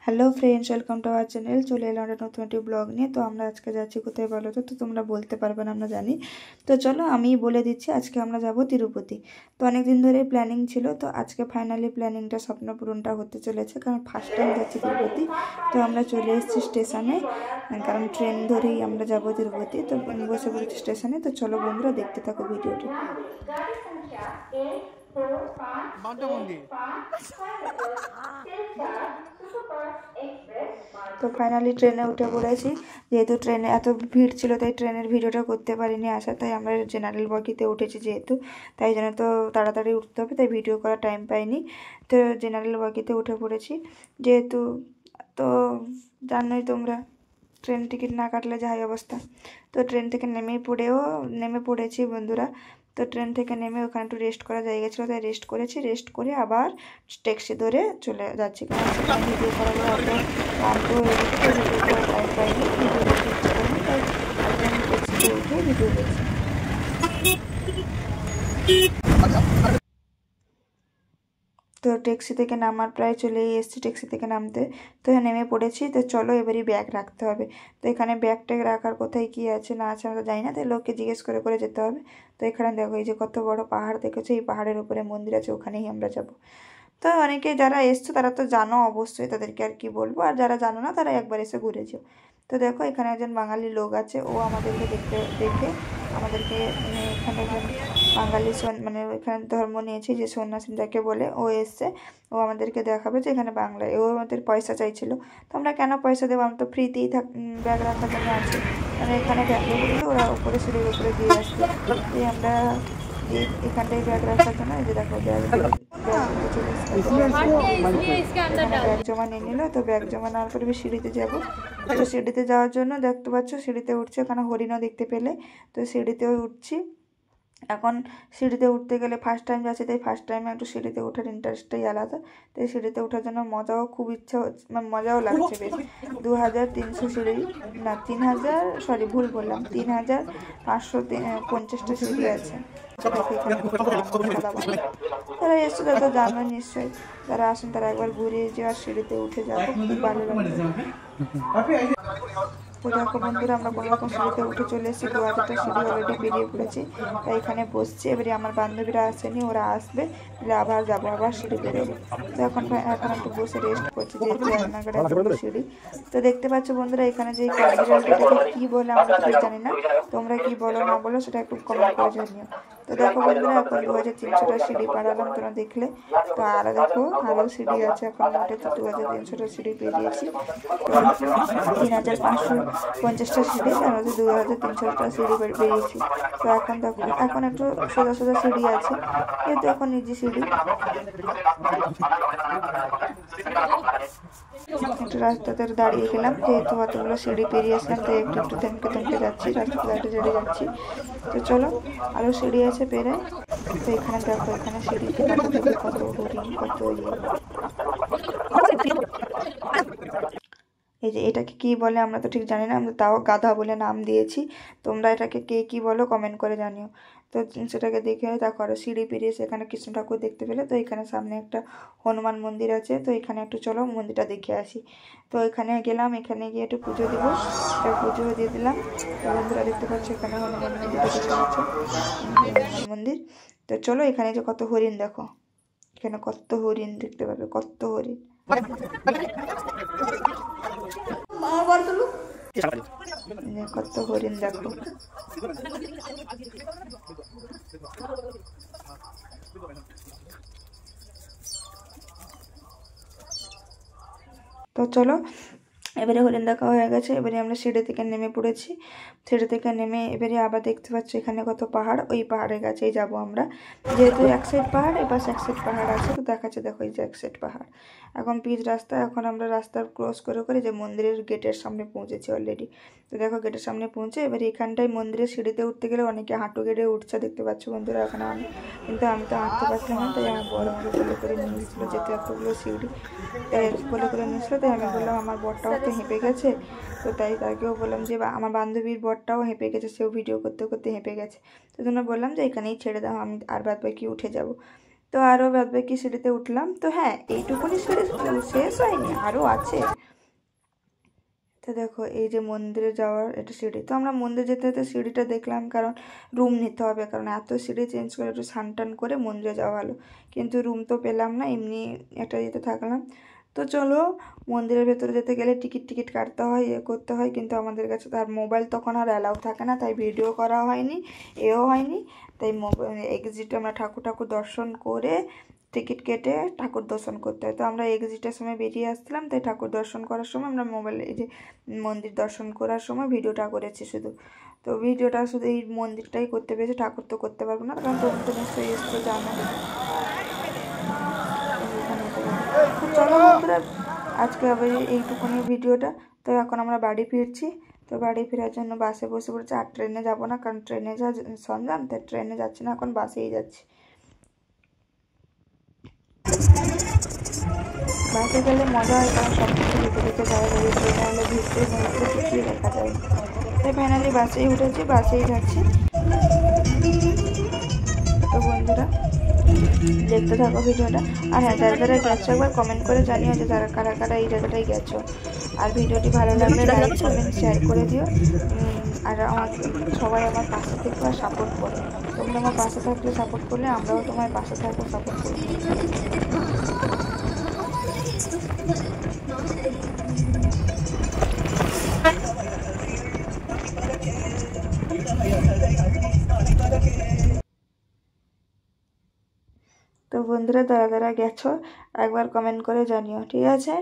Hello friends, welcome to our channel. চলে এলাম একটা নতুন একটি ব্লগ নিয়ে। তো আমরা আজকে যাচ্ছি কোথায় বলো তো? তোমরা বলতে পারবে না, আমরা জানি। তো চলো আমি বলে দিচ্ছি, আজকে আমরা যাব তিরুপতি। তো অনেক দিন ধরে প্ল্যানিং ছিল, তো আজকে ফাইনালি প্ল্যানিংটা স্বপ্ন পূরণটা হতে চলেছে, কারণ ফার্স্ট টাইম যাচ্ছি তিরুপতি। তো আমরা চলে এসেছি স্টেশনে, কারণ ট্রেন ধরেই আমরা যাব তিরুপতি। তো বসে পড়েছি স্টেশনে। তো চলো বন্ধুরা, দেখতে থাকো ভিডিওটি। তো ফাইনালি ট্রেনে উঠে পড়েছি। যেহেতু ট্রেনে এত ভিড় ছিল, তাই ট্রেনের ভিডিওটা করতে পারিনি আসা। তাই আমরা জেনারেল বগিতে উঠেছি যেহেতু, তাই জন্য তো তাড়াতাড়ি উঠতে হবে, তাই ভিডিও করার টাইম পাইনি। তো জেনারেল বগিতে উঠে পড়েছি যেহেতু। তো জানোই তোমরা, ট্রেন টিকিট না কাটলে যাই অবস্থা। তো ট্রেন থেকে নেমে পড়েছি বন্ধুরা। তো ট্রেন থেকে নেমে ওখানে একটু রেস্ট করা জায়গা ছিল, তাই রেস্ট করেছি। রেস্ট করে আবার ট্যাক্সি ধরে চলে যাচ্ছি, কারণ সেখানে ভিডিও করার অত ক্লান্ত হয়ে গেছে, তো ভিডিও করার টাইম পাইনি, ভিডিও করতে ইচ্ছে করিনি, তাই আমি ট্যাক্সিতে উঠে ভিডিও করছি। তো ট্যাক্সি থেকে নামার প্রায় চলেই এসেছি ট্যাক্সি থেকে নামতে। তো নেমে পড়েছি। তো চলো এবারই ব্যাগ রাখতে হবে। তো এখানে ব্যাগ ট্যাগ রাখার কোথায় কী আছে না আছে আমরা জানি না, তাই লোককে জিজ্ঞেস করে করে যেতে হবে। তো এখানে দেখো, এই যে কত বড় পাহাড় দেখেছো, এই পাহাড়ের উপরে মন্দির আছে, ওখানেই আমরা যাব। তো অনেকে যারা এসছো তারা তো জানো অবশ্যই, তাদেরকে আর কি বলবো, আর যারা জানো না তারা একবার এসে ঘুরে যাও। তো দেখো এখানে একজন বাঙালি লোক আছে, ও আমাদেরকে দেখে আমাদেরকে, এখানে একজন বাঙালি মানে এখানে ধর্ম নিয়েছে যে সন্ন্যাসী যাকে বলে, ও এসছে। ও আমাদেরকে দেখাবে যে এখানে বাংলায়। ও আমাদের পয়সা চাইছিল। তো আমরা কেন পয়সা দেবো, আমরা তো ফ্রিতেই ব্যাগ রাখার জন্য আছে। মানে এখানে ব্যাগ রেখে দিলে ওরা উপরে সিঁড়ির উপরে দিয়ে আসবে। এই আমরা এখানটাই ব্যাগ রাখার জন্য, এই যে দেখো ব্যাগ ব্যাগ জমা নিয়ে নিল। তো ব্যাগ জমা নেওয়ার পরে সিঁড়িতে যাবো। তো সিঁড়িতে যাওয়ার জন্য দেখতে পাচ্ছ সিঁড়িতে উঠছে, ওখানে হরিণও দেখতে পেলে। তো সিঁড়িতেও উঠছি। এখন সিঁড়িতে উঠতে গেলে ফার্স্ট টাইম যাচ্ছি, তাই ফার্স্ট টাইমে একটু সিঁড়িতে ওঠার ইন্টারেস্টটাই আলাদা। তাই সিঁড়িতে ওঠার জন্য মজাও খুব ইচ্ছা হচ্ছে, মানে মজাও লাগছে বেশ। 2300 সিঁড়ি, না 3550টা সিঁড়ি আছে। তারা এসছে, তারা তো জানো নিশ্চয়ই, যারা আসেন তারা একবার ঘুরে যাওয়ার সিঁড়িতে উঠে যাবো, খুব ভালো লাগে। তো দেখো বন্ধুরা, আমরা কোনো রকম সিঁড়িতে উঠে চলে এসেছি। 2000টা সিঁড়ি অলরেডি পেরিয়ে পড়েছি, তাই এখানে বসছি। এবারে আমার বান্ধবীরা আসেনি, ওরা আসবে, আবার যাবো, আবার সিঁড়ি বেরোবো। তো এখন একটু বসে রেস্ট করছি, যেহেতু রান্নাঘরে সিঁড়ি। তো দেখতে পাচ্ছ বন্ধুরা, এখানে যে কাঠবিড়ালটাকে কী বলে আমরা ঠিক জানি না, তোমরা কি বলো না বলো সেটা একটু কমেন্ট করে জানিও। তো দেখো বন্ধুরা, এখন 2300টা সিঁড়ি পাড়ালাম, তোমরা দেখলে। তো আর দেখো আরও সিঁড়ি আছে, এখন মোটে 2300টা সিঁড়ি পেরিয়েছি। 3550টা সিঁড়ি, তার মধ্যে 2300টা সিঁড়ি বেরিয়েছি। তো এখন দেখো, এখন একটু সোজা সোজা সিঁড়ি আছে, কিন্তু এখন নিজে সিঁড়ি। একটু রাস্তাতে দাঁড়িয়ে গেলাম, যেহেতু অতগুলো সিঁড়ি পেরিয়ে আসলাম, তাই একটু একটু থেমকে থেমকে যাচ্ছি, রাস্তাতে দাঁড়িয়ে যাচ্ছি। তো চলো, আরও সিঁড়ি আছে পেরে। তো এখানে দেখো, এখানে সিঁড়িতে কত হরিণ, কত এই যে এটাকে কি বলে আমরা তো ঠিক জানি না, আমরা তাও গাধা বলে নাম দিয়েছি। তোমরা এটাকে কে কি বলো কমেন্ট করে জানিও। তো সেটাকে দেখে দেখো আরও সিঁড়ি পেরিয়ে সেখানে কৃষ্ণ ঠাকুর দেখতে পেলে। তো এখানে সামনে একটা হনুমান মন্দির আছে, তো এখানে একটু চলো মন্দিরটা দেখে আসি। তো এখানে গেলাম, এখানে গিয়ে একটু পুজো দিব, এটা পুজো দিয়ে দিলাম। তো বন্ধুরা দেখতে পাচ্ছ এখানে হনুমান মন্দিরটা দেখতে পাচ্ছ, হনুমান মন্দির। তো চলো, এখানে যে কত হরিণ দেখো, এখানে কত হরিণ দেখতে পাবে, কত হরিণ। কত হরিণ দেখো। তো চলো, এবারে হরিণ দেখা হয়ে গেছে। এবারে আমরা সিঁড়ি থেকে নেমে পড়েছি। সিঁড়ি থেকে নেমে এবারে আবার দেখতে পাচ্ছি এখানে কত পাহাড়, ওই পাহাড়ের কাছেই যাব আমরা। যেহেতু এক সাইড পাহাড়, এবার এক সাইড পাহাড় আছে, তো দেখাচ্ছে দেখো এই যে এক সাইড পাহাড়। এখন পিচ রাস্তা, এখন আমরা রাস্তা ক্রস করে করে যে মন্দিরের গেটের সামনে পৌঁছেছি অলরেডি। তো দেখো গেটের সামনে পৌঁছে এবারে এখানটায় মন্দিরের সিঁড়িতে উঠতে গেলে অনেকে হাঁটু গেড়ে উঠছে, দেখতে পাচ্ছ বন্ধুরা। এখন কিন্তু আমি তো হাঁটতে পারছিলাম না, তাই আমার বড় আমাকে বলে করে নিয়ে এসেছিলো, যেহেতু এতগুলো সিঁড়ি বলে করে নিয়ে এসেছিলো। তাই আমি বললাম আমার বরটাও তো হেঁপে গেছে, তো তাই তাকেও বললাম যে আমার বান্ধবীর বরটাও হেঁপে গেছে, সেও ভিডিও করতে করতে হেঁপে গেছে। তো জন্য বললাম যে এখানেই ছেড়ে দাও, আমি আর বাদ বাকি উঠে যাব। তো তো আরও বাদবাকি সিঁড়িতে উঠলাম। তো হ্যাঁ, এইটুকুনি সিঁড়ি শেষ হয়নি, আরও আছে। তো দেখো এই যে মন্দিরে যাওয়ার এটা সিঁড়ি। তো আমরা মন্দির যেতে যেতে সিঁড়িটা দেখলাম, কারণ রুম নিতে হবে, কারণ এত সিঁড়ি চেঞ্জ করে একটু সানটান করে মন্দিরে যাওয়া ভালো। কিন্তু রুম তো পেলাম না, এমনি একটা ইয়েতে থাকলাম। তো চলো, মন্দিরের ভেতরে যেতে গেলে টিকিট কাটতে হয়, করতে হয়, কিন্তু আমাদের কাছে তো আর মোবাইল তখন আর অ্যালাউ থাকে না, তাই ভিডিও করা হয়নি, এও হয়নি। তাই মোবাইল এক্সিটে আমরা ঠাকুর দর্শন করে টিকিট কেটে ঠাকুর দর্শন করতে হয়। তো আমরা এক্সিটের সময় বেরিয়ে আসছিলাম, তাই ঠাকুর দর্শন করার সময় আমরা মোবাইলে এই যে মন্দির দর্শন করার সময় ভিডিওটা করেছি শুধু। তো ভিডিওটা শুধু এই মন্দিরটাই করতে পেরেছি, ঠাকুর তো করতে পারবো না, কারণ তোমরা তো নিশ্চয়ই এসছো জানো। তো চলো বন্ধুরা, আজকে আবার এইটুকুনি ভিডিওটা। তো এখন আমরা বাড়ি ফিরছি। তো বাড়ি ফেরার জন্য বাসে বসে পড়েছি, আর ট্রেনে যাব না, কারণ ট্রেনে যা সন্ধান, তাই ট্রেনে যাচ্ছি না, এখন বাসেই যাচ্ছি। বাসে গেলে মজা হয়, কারণ সব কিছু দেখতে যাওয়া যাবে। ট্রেনে হলে ভিড়তে কিছুই দেখা যায়। তাই ফাইনালি বাসেই উঠেছি, বাসেই যাচ্ছি। তো বন্ধুরা, দেখতে থাকো ভিডিওটা। আর হ্যাঁ, যারা যারা গেছো একবার কমেন্ট করে জানিও যে যারা কারা কারা এই জায়গাটায় গেছো। আর ভিডিওটি ভালো লাগলে লাইক কমেন্ট শেয়ার করে দিও। আর সবাই আমার পাশে থেকে আর সাপোর্ট করো। তোমরা আমার পাশে থাকলে, সাপোর্ট করলে আমরাও তোমার পাশে থাকবো, সাপোর্ট করবো। তো বন্ধুরা, যারা যারা গেছো একবার কমেন্ট করে জানিও, ঠিক আছে?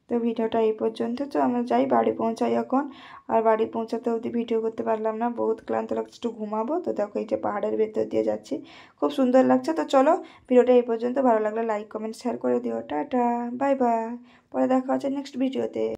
তো ভিডিওটা এই পর্যন্ত। তো আমরা যাই, বাড়ি পৌঁছাই এখন। আর বাড়ি পৌঁছাতে অবধি ভিডিও করতে পারলাম না, বহুত ক্লান্ত লাগছে, একটু ঘুমাবো। তো দেখো এই যে পাহাড়ের ভেতর দিয়ে যাচ্ছি, খুব সুন্দর লাগছে। তো চলো, ভিডিওটা এই পর্যন্ত। ভালো লাগলে লাইক কমেন্ট শেয়ার করে দিও। টাটা, বাই বাই, পরে দেখা হচ্ছে নেক্সট ভিডিওতে।